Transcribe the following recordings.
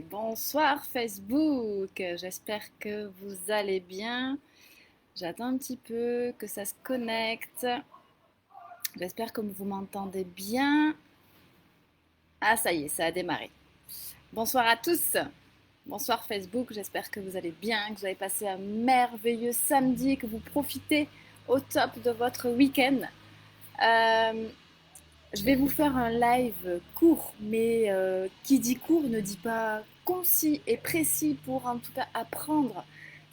Bonsoir Facebook, j'espère que vous allez bien. J'attends un petit peu que ça se connecte. J'espère que vous m'entendez bien. Ah ça y est, ça a démarré. Bonsoir à tous. Bonsoir Facebook, j'espère que vous allez bien, que vous avez passé un merveilleux samedi, que vous profitez au top de votre week-end. Je vais vous faire un live court, mais qui dit court ne dit pas concis et précis pour en tout cas apprendre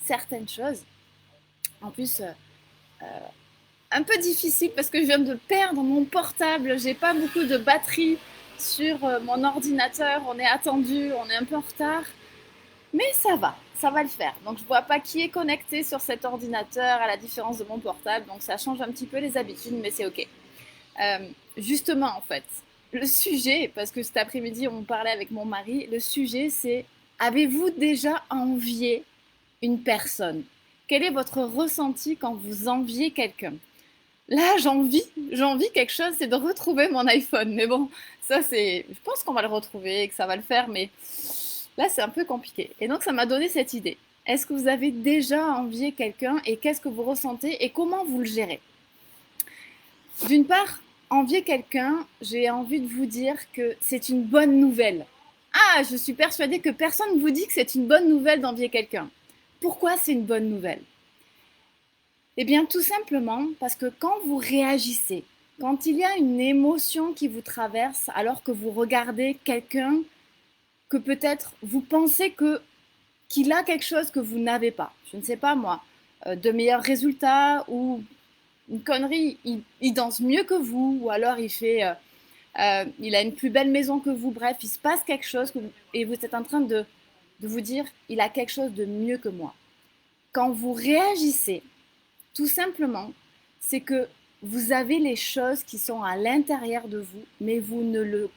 certaines choses. En plus, un peu difficile parce que je viens de perdre mon portable, j'ai pas beaucoup de batterie sur mon ordinateur, on est attendu, on est un peu en retard, mais ça va le faire. Donc je vois pas qui est connecté sur cet ordinateur à la différence de mon portable, donc ça change un petit peu les habitudes, mais c'est ok. Euh, Justement, en fait, le sujet, parce que cet après-midi, on parlait avec mon mari, le sujet, c'est avez-vous déjà envié une personne? Quel est votre ressenti quand vous enviez quelqu'un? Là, j'envie quelque chose, c'est de retrouver mon iPhone. Mais bon, ça, c'est. Je pense qu'on va le retrouver et que ça va le faire, mais là, c'est un peu compliqué. Et donc, ça m'a donné cette idée. Est-ce que vous avez déjà envié quelqu'un et qu'est-ce que vous ressentez et comment vous le gérez? D'une part, envier quelqu'un, j'ai envie de vous dire que c'est une bonne nouvelle. Ah, je suis persuadée que personne ne vous dit que c'est une bonne nouvelle d'envier quelqu'un. Pourquoi c'est une bonne nouvelle? Eh bien, tout simplement parce que quand vous réagissez, quand il y a une émotion qui vous traverse alors que vous regardez quelqu'un que peut-être vous pensez que qu'il a quelque chose que vous n'avez pas, je ne sais pas moi, de meilleurs résultats ou une connerie, il danse mieux que vous, ou alors il a une plus belle maison que vous, bref, il se passe quelque chose et vous êtes en train de vous dire, il a quelque chose de mieux que moi. Quand vous réagissez, tout simplement, c'est que vous avez les choses qui sont à l'intérieur de vous, mais vous ne le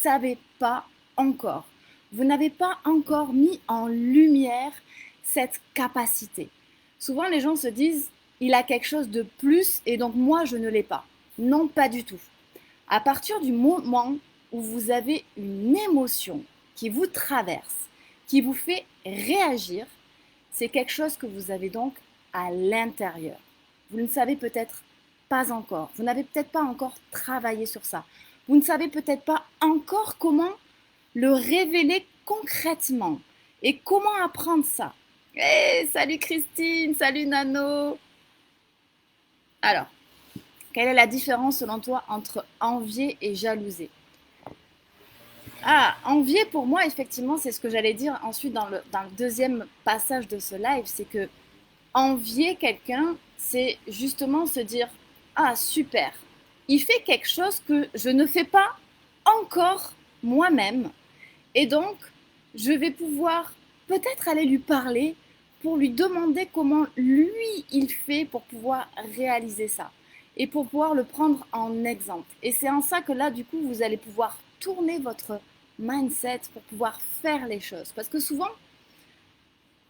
savez pas encore. Vous n'avez pas encore mis en lumière cette capacité. Souvent, les gens se disent, il a quelque chose de plus et donc moi, je ne l'ai pas. Non, pas du tout. À partir du moment où vous avez une émotion qui vous traverse, qui vous fait réagir, c'est quelque chose que vous avez donc à l'intérieur. Vous ne savez peut-être pas encore. Vous n'avez peut-être pas encore travaillé sur ça. Vous ne savez peut-être pas encore comment le révéler concrètement. Et comment apprendre ça? Hey, salut Christine, salut Nano. Alors, quelle est la différence selon toi entre envier et jalouser? Ah, envier pour moi, effectivement, c'est ce que j'allais dire ensuite dans le deuxième passage de ce live, c'est que envier quelqu'un, c'est justement se dire, ah super, il fait quelque chose que je ne fais pas encore moi-même. Et donc, je vais pouvoir peut-être aller lui parler pour lui demander comment lui il fait pour pouvoir réaliser ça et pour pouvoir le prendre en exemple. Et c'est en ça que là, du coup, vous allez pouvoir tourner votre mindset pour pouvoir faire les choses. Parce que souvent,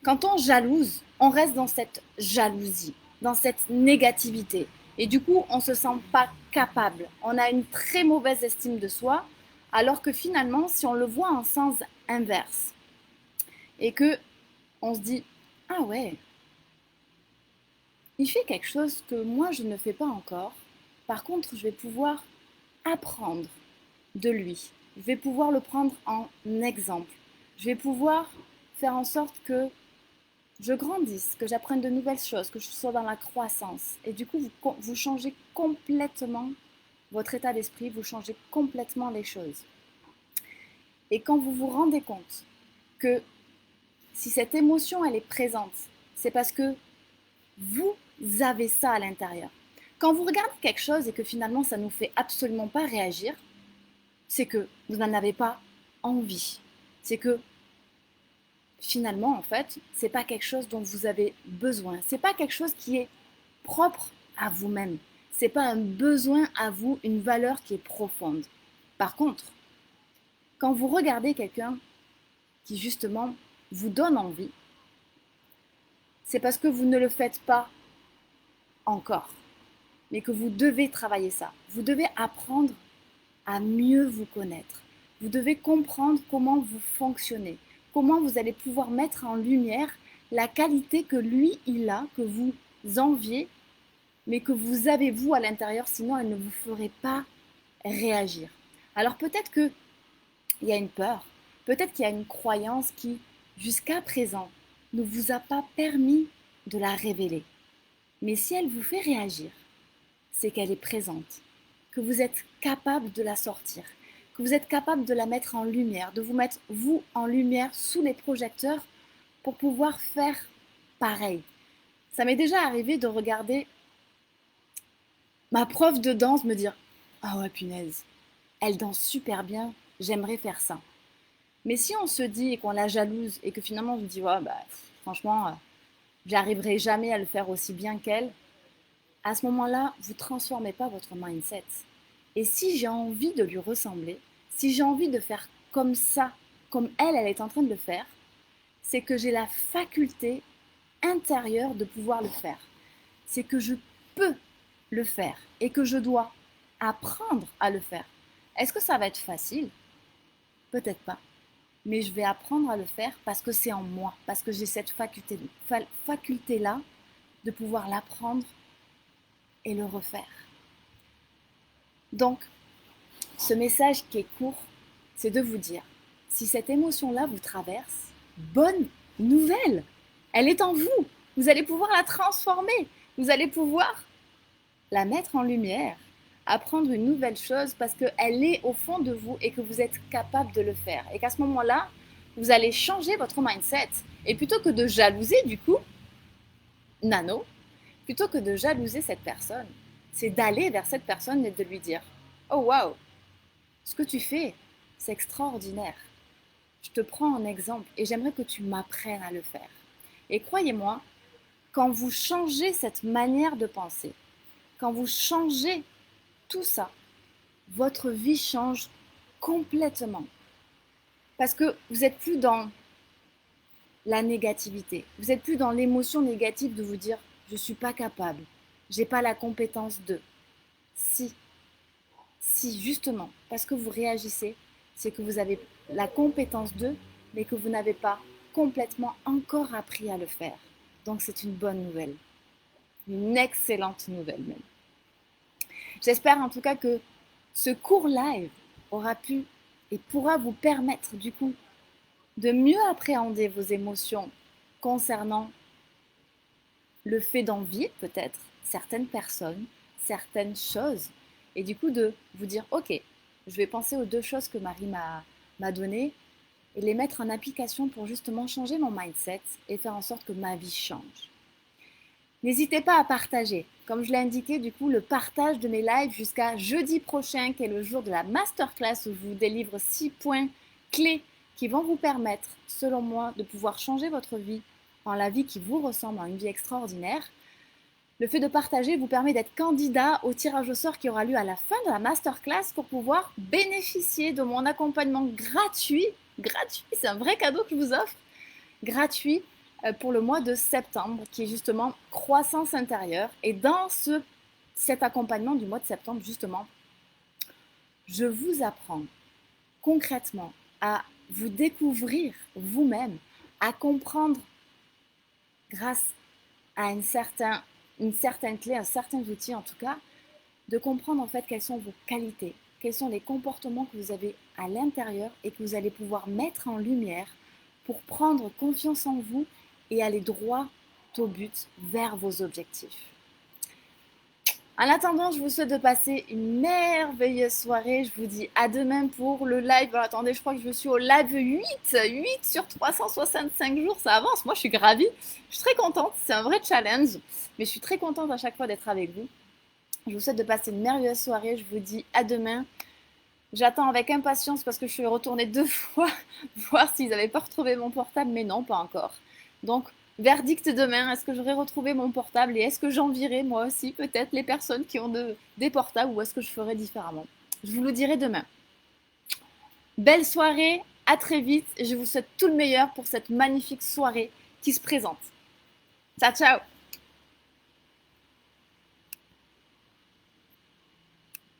quand on jalouse, on reste dans cette jalousie, dans cette négativité. Et du coup, on ne se sent pas capable. On a une très mauvaise estime de soi, alors que finalement, si on le voit en sens inverse, et que on se dit, ah ouais, il fait quelque chose que moi je ne fais pas encore. Par contre, je vais pouvoir apprendre de lui. Je vais pouvoir le prendre en exemple. Je vais pouvoir faire en sorte que je grandisse, que j'apprenne de nouvelles choses, que je sois dans la croissance. Et du coup, vous changez complètement votre état d'esprit, vous changez complètement les choses. Et quand vous vous rendez compte que si cette émotion, elle est présente, c'est parce que vous avez ça à l'intérieur. Quand vous regardez quelque chose et que finalement, ça ne nous fait absolument pas réagir, c'est que vous n'en avez pas envie. C'est que finalement, en fait, c'est pas quelque chose dont vous avez besoin. C'est pas quelque chose qui est propre à vous-même. C'est pas un besoin à vous, une valeur qui est profonde. Par contre, quand vous regardez quelqu'un qui justement vous donne envie, c'est parce que vous ne le faites pas encore, mais que vous devez travailler ça. Vous devez apprendre à mieux vous connaître. Vous devez comprendre comment vous fonctionnez, comment vous allez pouvoir mettre en lumière la qualité que lui, il a, que vous enviez, mais que vous avez vous à l'intérieur, sinon elle ne vous ferait pas réagir. Alors peut-être qu'il y a une peur, peut-être qu'il y a une croyance qui, jusqu'à présent, ne vous a pas permis de la révéler. Mais si elle vous fait réagir, c'est qu'elle est présente, que vous êtes capable de la sortir, que vous êtes capable de la mettre en lumière, de vous mettre vous en lumière sous les projecteurs pour pouvoir faire pareil. Ça m'est déjà arrivé de regarder ma prof de danse me dire « Ah ouais, punaise, elle danse super bien, j'aimerais faire ça. » Mais si on se dit et qu'on la jalouse et que finalement on se dit ouais, bah, franchement, j'arriverai jamais à le faire aussi bien qu'elle, à ce moment-là, vous ne transformez pas votre mindset. Et si j'ai envie de lui ressembler, si j'ai envie de faire comme ça, comme elle est en train de le faire, c'est que j'ai la faculté intérieure de pouvoir le faire. C'est que je peux le faire et que je dois apprendre à le faire. Est-ce que ça va être facile? Peut-être pas. Mais je vais apprendre à le faire parce que c'est en moi, parce que j'ai cette faculté-là de pouvoir l'apprendre et le refaire. Donc, ce message qui est court, c'est de vous dire, si cette émotion-là vous traverse, bonne nouvelle, elle est en vous. Vous allez pouvoir la transformer. Vous allez pouvoir la mettre en lumière, apprendre une nouvelle chose parce qu'elle est au fond de vous et que vous êtes capable de le faire. Et qu'à ce moment-là, vous allez changer votre mindset. Et plutôt que de jalouser, du coup, Nano, plutôt que de jalouser cette personne, c'est d'aller vers cette personne et de lui dire « Oh waouh, ce que tu fais, c'est extraordinaire. Je te prends en exemple et j'aimerais que tu m'apprennes à le faire. » Et croyez-moi, quand vous changez cette manière de penser, quand vous changez tout ça, votre vie change complètement. Parce que vous n'êtes plus dans la négativité, vous n'êtes plus dans l'émotion négative de vous dire « je ne suis pas capable, je n'ai pas la compétence de ». Si justement, parce que vous réagissez, c'est que vous avez la compétence de, mais que vous n'avez pas complètement encore appris à le faire. Donc c'est une bonne nouvelle, une excellente nouvelle même. J'espère en tout cas que ce court live aura pu et pourra vous permettre du coup de mieux appréhender vos émotions concernant le fait d'envier peut-être certaines personnes, certaines choses, et du coup de vous dire ok, je vais penser aux 2 choses que Marie m'a données et les mettre en application pour justement changer mon mindset et faire en sorte que ma vie change. N'hésitez pas à partager. Comme je l'ai indiqué, du coup, le partage de mes lives jusqu'à jeudi prochain, qui est le jour de la masterclass où je vous délivre 6 points clés qui vont vous permettre, selon moi, de pouvoir changer votre vie en la vie qui vous ressemble, en une vie extraordinaire. Le fait de partager vous permet d'être candidat au tirage au sort qui aura lieu à la fin de la masterclass pour pouvoir bénéficier de mon accompagnement gratuit. Gratuit, c'est un vrai cadeau que je vous offre. Gratuit pour le mois de septembre, qui est justement croissance intérieure. Et dans cet accompagnement du mois de septembre, justement, je vous apprends concrètement à vous découvrir vous-même, à comprendre grâce à une certaine clé, un certain outil en tout cas, de comprendre en fait quelles sont vos qualités, quels sont les comportements que vous avez à l'intérieur et que vous allez pouvoir mettre en lumière pour prendre confiance en vous et aller droit au but vers vos objectifs. En attendant, je vous souhaite de passer une merveilleuse soirée. Je vous dis à demain pour le live. Alors, attendez, je crois que je suis au live 8 sur 365 jours. Ça avance. Moi, je suis ravie. Je suis très contente. C'est un vrai challenge. Mais je suis très contente à chaque fois d'être avec vous. Je vous souhaite de passer une merveilleuse soirée. Je vous dis à demain. J'attends avec impatience parce que je suis retournée 2 fois voir s'ils n'avaient pas retrouvé mon portable. Mais non, pas encore. Donc, verdict demain, est-ce que j'aurai retrouvé mon portable et est-ce que j'envierai moi aussi peut-être les personnes qui ont des portables ou est-ce que je ferai différemment? Je vous le dirai demain. Belle soirée, à très vite et je vous souhaite tout le meilleur pour cette magnifique soirée qui se présente. Ciao, ciao!